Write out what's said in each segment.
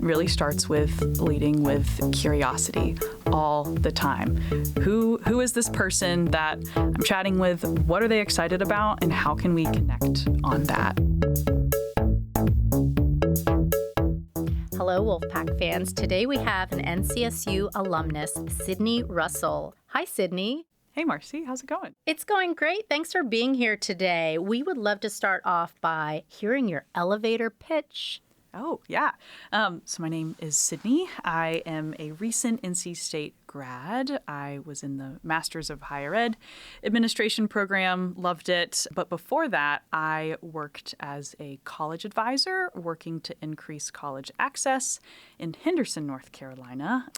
really starts with leading with curiosity all the time. Who is this person that I'm chatting with? What are they excited about? And how can we connect on that? Hello, Wolfpack fans. Today we have an NCSU alumnus, Sydney Russell. Hi, Sydney. Hey, Marcy, how's it going? It's going great. Thanks for being here today. We would love to start off by hearing your elevator pitch. Oh, yeah. So my name is Sydney. I am a recent NC State grad. I was in the Masters of Higher Ed Administration program, loved it. But before that, I worked as a college advisor, working to increase college access in Henderson, North Carolina,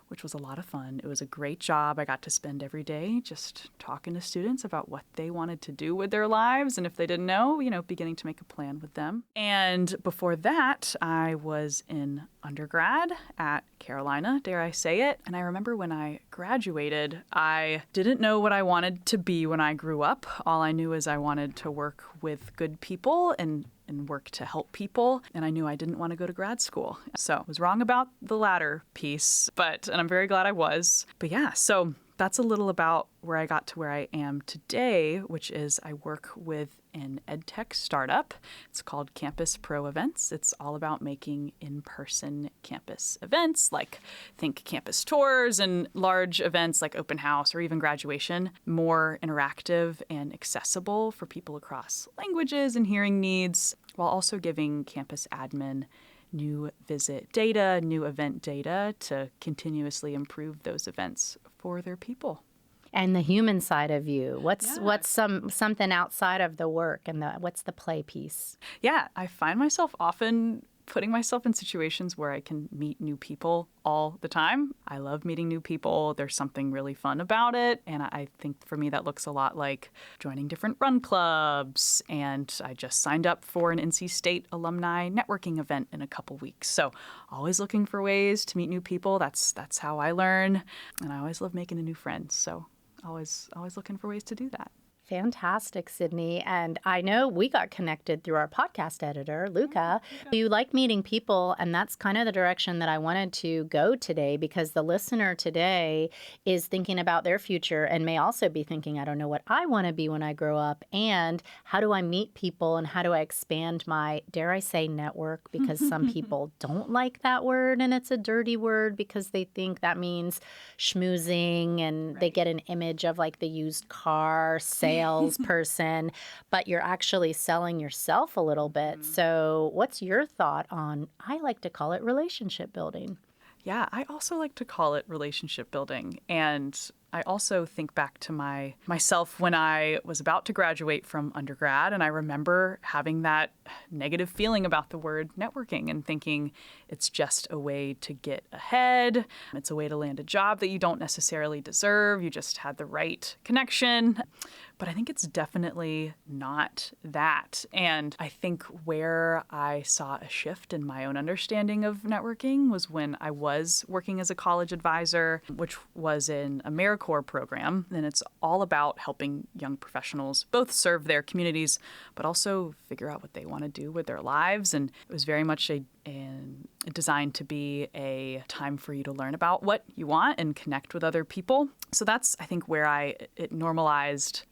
which was a lot of fun. It was a great job. I got to spend every day just talking to students about what they wanted to do with their lives. And if they didn't know, beginning to make a plan with them. And before that, I was in undergrad at Carolina, dare I say it. And I remember when I graduated, I didn't know what I wanted to be when I grew up. All I knew is I wanted to work with good people and work to help people. And I knew I didn't want to go to grad school. So I was wrong about the latter piece, and I'm very glad I was. But yeah, so that's a little about where I got to where I am today, which is I work with an edtech startup. It's called Campus Pro Events. It's all about making in-person campus events, like think campus tours and large events like open house or even graduation, more interactive and accessible for people across languages and hearing needs, while also giving campus admin new visit data, new event data to continuously improve those events for their people. And the human side of you. What's something outside of the work and what's the play piece? Yeah, I find myself often putting myself in situations where I can meet new people all the time. I love meeting new people. There's something really fun about it. And I think for me that looks a lot like joining different run clubs. And I just signed up for an NC State alumni networking event in a couple weeks. So always looking for ways to meet new people. That's how I learn. And I always love making a new friend. So always looking for ways to do that. Fantastic, Sydney. And I know we got connected through our podcast editor, Luca. You like meeting people, and that's kind of the direction that I wanted to go today, because the listener today is thinking about their future and may also be thinking, I don't know what I want to be when I grow up, and how do I meet people and how do I expand my, dare I say, network, because some people don't like that word and it's a dirty word because they think that means schmoozing and they get an image of like the used car salesperson, but you're actually selling yourself a little bit. So what's your thought on, I like to call it relationship building? Yeah, I also like to call it relationship building. And I also think back to myself when I was about to graduate from undergrad, and I remember having that negative feeling about the word networking and thinking it's just a way to get ahead. It's a way to land a job that you don't necessarily deserve. You just had the right connection. But I think it's definitely not that. And I think where I saw a shift in my own understanding of networking was when I was working as a college advisor, which was in AmeriCorps program. And it's all about helping young professionals both serve their communities, but also figure out what they want to do with their lives. And it was very much designed to be a time for you to learn about what you want and connect with other people. So that's, I think, where it normalized,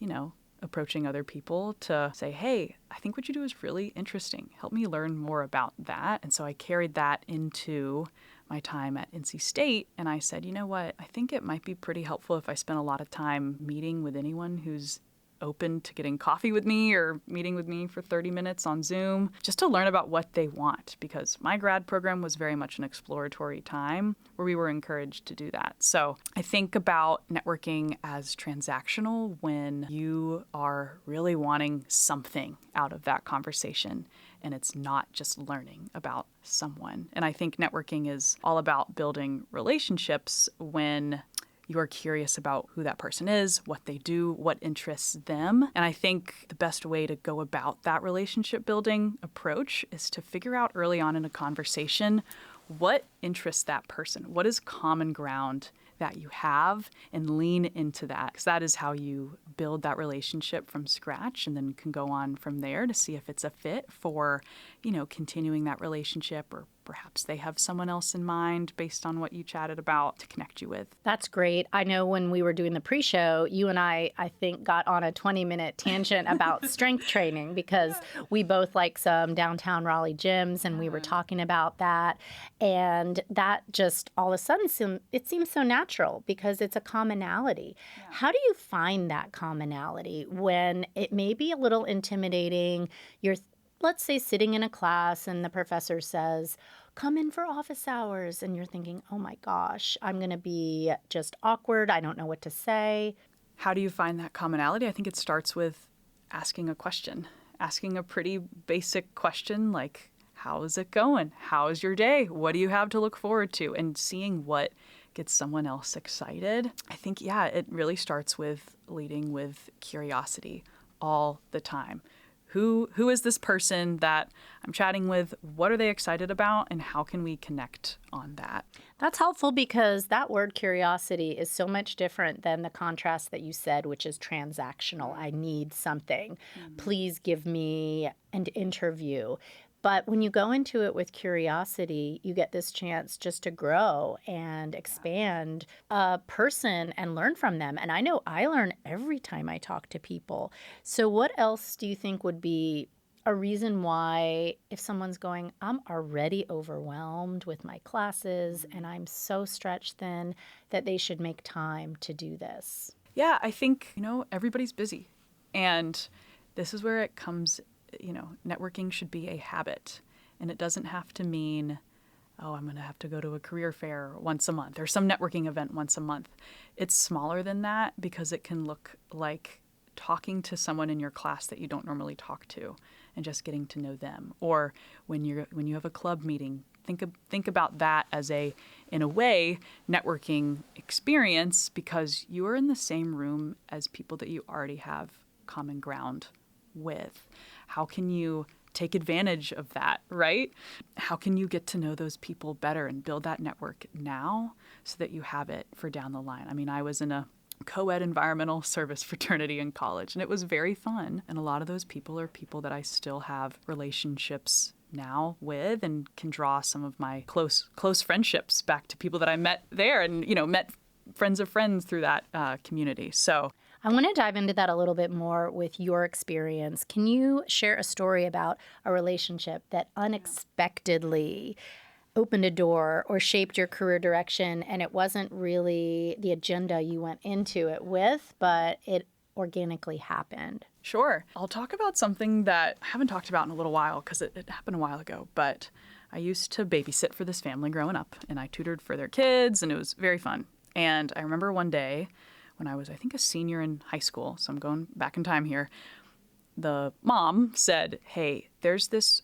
approaching other people to say, hey, I think what you do is really interesting. Help me learn more about that. And so I carried that into my time at NC State. And I said, you know what? I think it might be pretty helpful if I spent a lot of time meeting with anyone who's open to getting coffee with me or meeting with me for 30 minutes on Zoom, just to learn about what they want, because my grad program was very much an exploratory time where we were encouraged to do that. So I think about networking as transactional when you are really wanting something out of that conversation and it's not just learning about someone. And I think networking is all about building relationships when you are curious about who that person is, what they do, what interests them. And I think the best way to go about that relationship building approach is to figure out early on in a conversation what interests that person, what is common ground that you have, and lean into that, because that is how you build that relationship from scratch and then can go on from there to see if it's a fit for, continuing that relationship or perhaps they have someone else in mind based on what you chatted about to connect you with. That's great. I know when we were doing the pre-show, you and I think, got on a 20-minute tangent about strength training because we both like some downtown Raleigh gyms, and we were talking about that. And that just all of a sudden, it seems so natural because it's a commonality. Yeah. How do you find that commonality when it may be a little intimidating? You're, let's say, sitting in a class and the professor says, come in for office hours, and you're thinking, oh my gosh, I'm going to be just awkward. I don't know what to say. How do you find that commonality? I think it starts with asking a question, asking a pretty basic question like, how's it going? How's your day? What do you have to look forward to? And seeing what gets someone else excited. I think, it really starts with leading with curiosity all the time. Who is this person that I'm chatting with? What are they excited about? And how can we connect on that? That's helpful because that word curiosity is so much different than the contrast that you said, which is transactional. I need something. Please give me an interview. But when you go into it with curiosity, you get this chance just to grow and expand a person and learn from them. And I know I learn every time I talk to people. So what else do you think would be a reason why, if someone's going, I'm already overwhelmed with my classes and I'm so stretched thin, that they should make time to do this? Yeah, I think, everybody's busy. And this is where it comes, networking should be a habit. And it doesn't have to mean, I'm going to have to go to a career fair once a month or some networking event once a month. It's smaller than that because it can look like talking to someone in your class that you don't normally talk to and just getting to know them. Or when you have a club meeting, think about that as in a way, networking experience because you are in the same room as people that you already have common ground with. How can you take advantage of that, right? How can you get to know those people better and build that network now so that you have it for down the line? I mean, I was in a co-ed environmental service fraternity in college, and it was very fun. And a lot of those people are people that I still have relationships now with and can draw some of my close friendships back to people that I met there and, met friends of friends through that community. So I want to dive into that a little bit more with your experience. Can you share a story about a relationship that unexpectedly opened a door or shaped your career direction, and it wasn't really the agenda you went into it with, but it organically happened? Sure. I'll talk about something that I haven't talked about in a little while because it happened a while ago, but I used to babysit for this family growing up, and I tutored for their kids, and it was very fun. And I remember one day when I was, I think, a senior in high school, so I'm going back in time here, the mom said, hey, there's this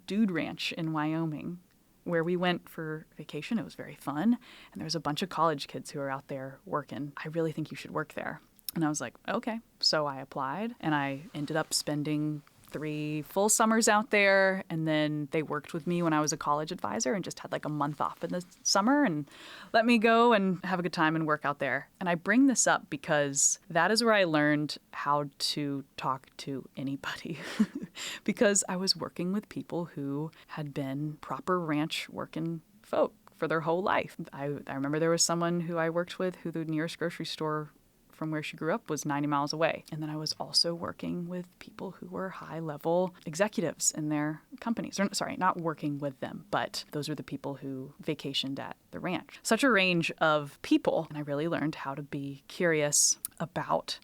dude ranch in Wyoming where we went for vacation. It was very fun. And there's a bunch of college kids who are out there working. I really think you should work there. And I was like, okay. So I applied and I ended up spending 3 full summers out there. And then they worked with me when I was a college advisor and just had like a month off in the summer and let me go and have a good time and work out there. And I bring this up because that is where I learned how to talk to anybody because I was working with people who had been proper ranch working folk for their whole life. I remember there was someone who I worked with who the nearest grocery store from where she grew up was 90 miles away. And then I was also working with people who were high-level executives in their companies. Sorry, not working with them, but those are the people who vacationed at the ranch. Such a range of people. And I really learned how to be curious about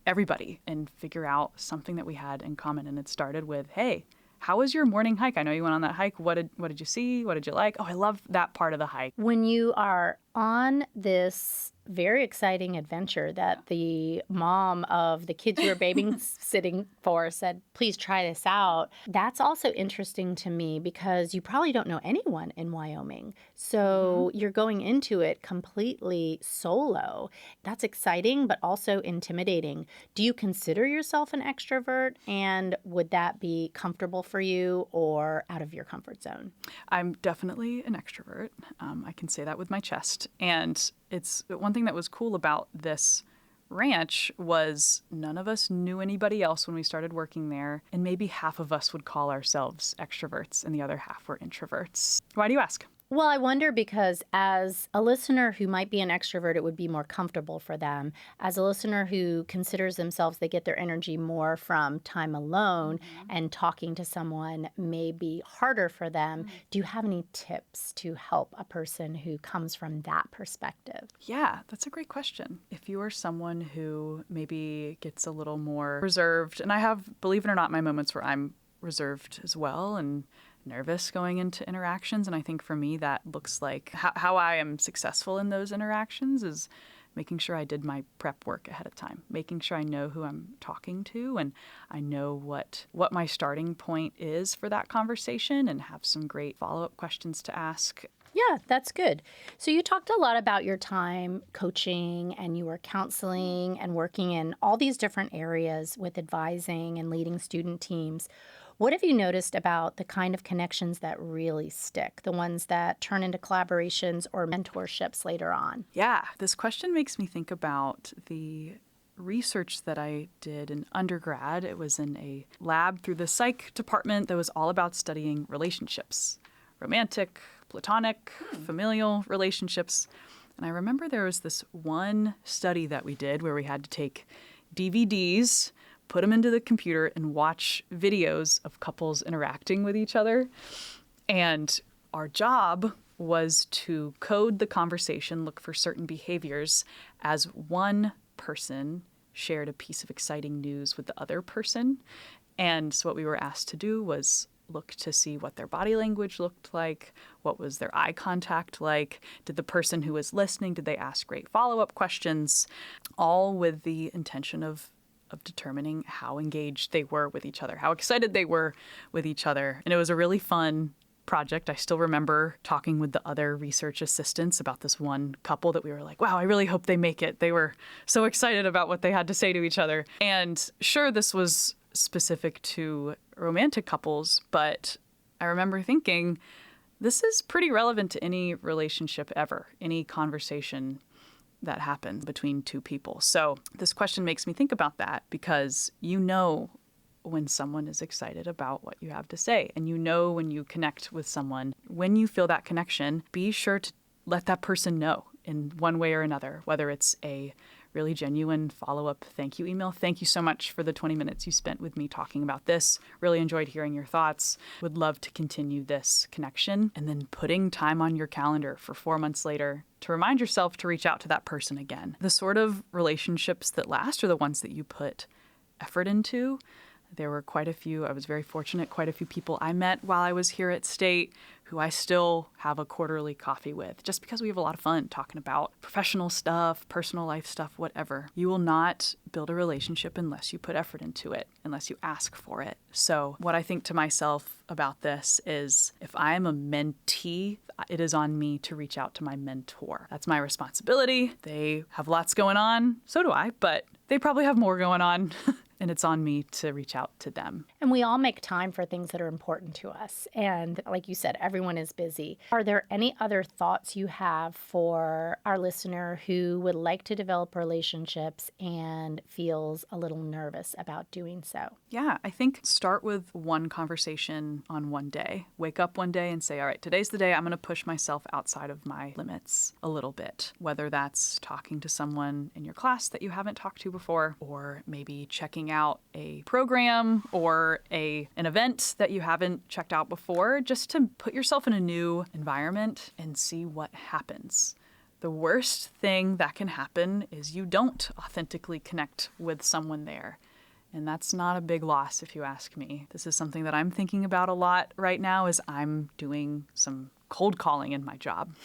everybody and figure out something that we had in common. And it started with, hey, how was your morning hike? I know you went on that hike. What did you see? What did you like? Oh, I love that part of the hike. When you are on this very exciting adventure that the mom of the kids you were babysitting for said, please try this out. That's also interesting to me because you probably don't know anyone in Wyoming. So you're going into it completely solo. That's exciting, but also intimidating. Do you consider yourself an extrovert? And would that be comfortable for you or out of your comfort zone? I'm definitely an extrovert. I can say that with my chest. And it's one thing that was cool about this ranch was none of us knew anybody else when we started working there, and maybe half of us would call ourselves extroverts and the other half were introverts. Why do you ask? Well, I wonder because as a listener who might be an extrovert, it would be more comfortable for them. As a listener who considers themselves, they get their energy more from time alone and talking to someone may be harder for them. Do you have any tips to help a person who comes from that perspective? Yeah, that's a great question. If you are someone who maybe gets a little more reserved, and I have, believe it or not, my moments where I'm reserved as well and nervous going into interactions. And I think for me, that looks like how I am successful in those interactions is making sure I did my prep work ahead of time, making sure I know who I'm talking to and I know what my starting point is for that conversation and have some great follow-up questions to ask. Yeah, that's good. So you talked a lot about your time coaching and you were counseling and working in all these different areas with advising and leading student teams. What have you noticed about the kind of connections that really stick, the ones that turn into collaborations or mentorships later on? Yeah, this question makes me think about the research that I did in undergrad. It was in a lab through the psych department that was all about studying relationships, romantic, platonic, familial relationships. And I remember there was this one study that we did where we had to take DVDs, put them into the computer, and watch videos of couples interacting with each other. And our job was to code the conversation, look for certain behaviors as one person shared a piece of exciting news with the other person. And so what we were asked to do was look to see what their body language looked like, what was their eye contact like, did the person who was listening, did they ask great follow-up questions, all with the intention of determining how engaged they were with each other, how excited they were with each other. And it was a really fun project. I still remember talking with the other research assistants about this one couple that we were like, wow, I really hope they make it. They were so excited about what they had to say to each other. And sure, this was specific to romantic couples, but I remember thinking, this is pretty relevant to any relationship ever, any conversation that happens between two people. So this question makes me think about that because you know when someone is excited about what you have to say, and you know when you connect with someone, when you feel that connection, be sure to let that person know in one way or another, whether it's a really genuine follow-up thank you email. Thank you so much for the 20 minutes you spent with me talking about this. Really enjoyed hearing your thoughts. Would love to continue this connection. And then putting time on your calendar for 4 months later to remind yourself to reach out to that person again. The sort of relationships that last are the ones that you put effort into. There were quite a few, I was very fortunate, quite a few people I met while I was here at State who I still have a quarterly coffee with, just because we have a lot of fun talking about professional stuff, personal life stuff, whatever. You will not build a relationship unless you put effort into it, unless you ask for it. So what I think to myself about this is if I am a mentee, it is on me to reach out to my mentor. That's my responsibility. They have lots going on, so do I, but they probably have more going on. And it's on me to reach out to them. And we all make time for things that are important to us. And like you said, everyone is busy. Are there any other thoughts you have for our listener who would like to develop relationships and feels a little nervous about doing so? Yeah, I think start with one conversation on one day. Wake up one day and say, all right, today's the day I'm going to push myself outside of my limits a little bit. Whether that's talking to someone in your class that you haven't talked to before, or maybe checking out a program or an event that you haven't checked out before, just to put yourself in a new environment and see what happens. The worst thing that can happen is you don't authentically connect with someone there. And that's not a big loss if you ask me. This is something that I'm thinking about a lot right now as I'm doing some cold calling in my job.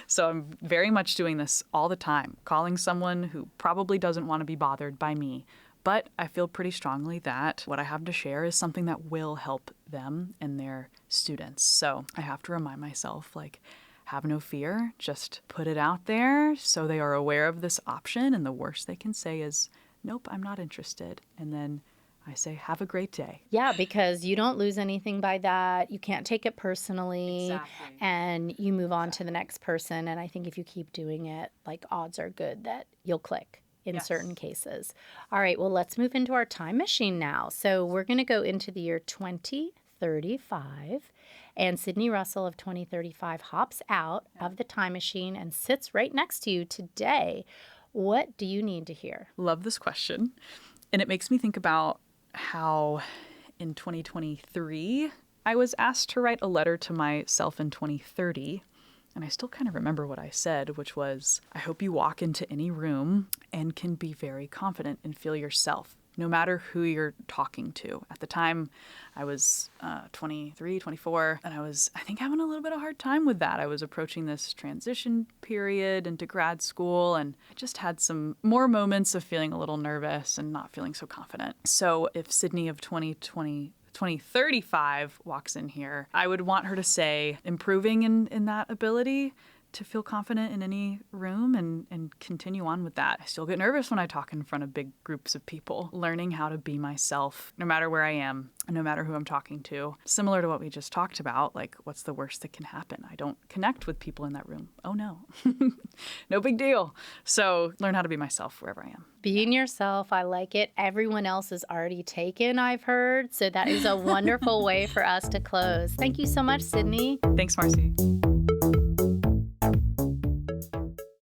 So I'm very much doing this all the time, calling someone who probably doesn't want to be bothered by me. But I feel pretty strongly that what I have to share is something that will help them and their students. So I have to remind myself, like, have no fear, just put it out there so they are aware of this option. And the worst they can say is, nope, I'm not interested. And then I say, have a great day. Yeah, because you don't lose anything by that. You can't take it personally. Exactly. And you move on to the next person. And I think if you keep doing it, like odds are good that you'll click in Yes. certain cases. All right, well, let's move into our time machine now. So we're going to go into the year 2035, and Sydney Russell of 2035 hops out of the time machine and sits right next to you today. What do you need to hear? Love this question. And it makes me think about how in 2023, I was asked to write a letter to myself in 2030. And I still kind of remember what I said, which was, I hope you walk into any room and can be very confident and feel yourself, no matter who you're talking to. At the time, I was 23, 24, and I think, having a little bit of a hard time with that. I was approaching this transition period into grad school, and I just had some more moments of feeling a little nervous and not feeling so confident. So if Sydney of 2035 walks in here, I would want her to say, improving in that ability to feel confident in any room and continue on with that. I still get nervous when I talk in front of big groups of people. Learning how to be myself, no matter where I am, no matter who I'm talking to. Similar to what we just talked about, like, what's the worst that can happen? I don't connect with people in that room. Oh no, no big deal. So learn how to be myself wherever I am. Being yourself, I like it. Everyone else is already taken, I've heard. So that is a wonderful way for us to close. Thank you so much, Sydney. Thanks, Marcy.